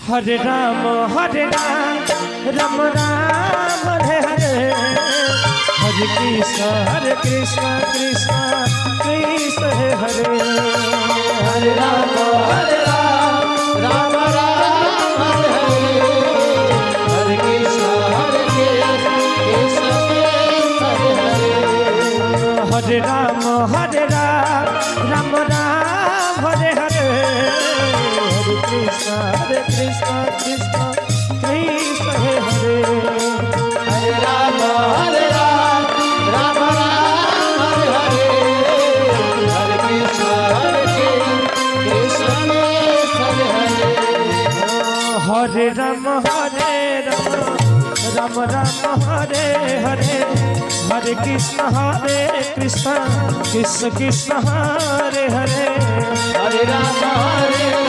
Hare Ram Ram Ram Hare Hare, Hare Krishna Krishna Krishna Hare Hare Ram Ram Ram Hare Hare, Hare Krishna Krishna Hare Hare, Hare Ram Ram Ram Hare Hare, Hare Krishna Krishna Krishna Hare Hare, Hare Ram Ram Ram Hare Hare, Hare Krishna Krishna Hare Hare, Hare Ram Ram Ram Hare Hare, Hare Krishna Krishna Krishna Hare Hare, Hare Ram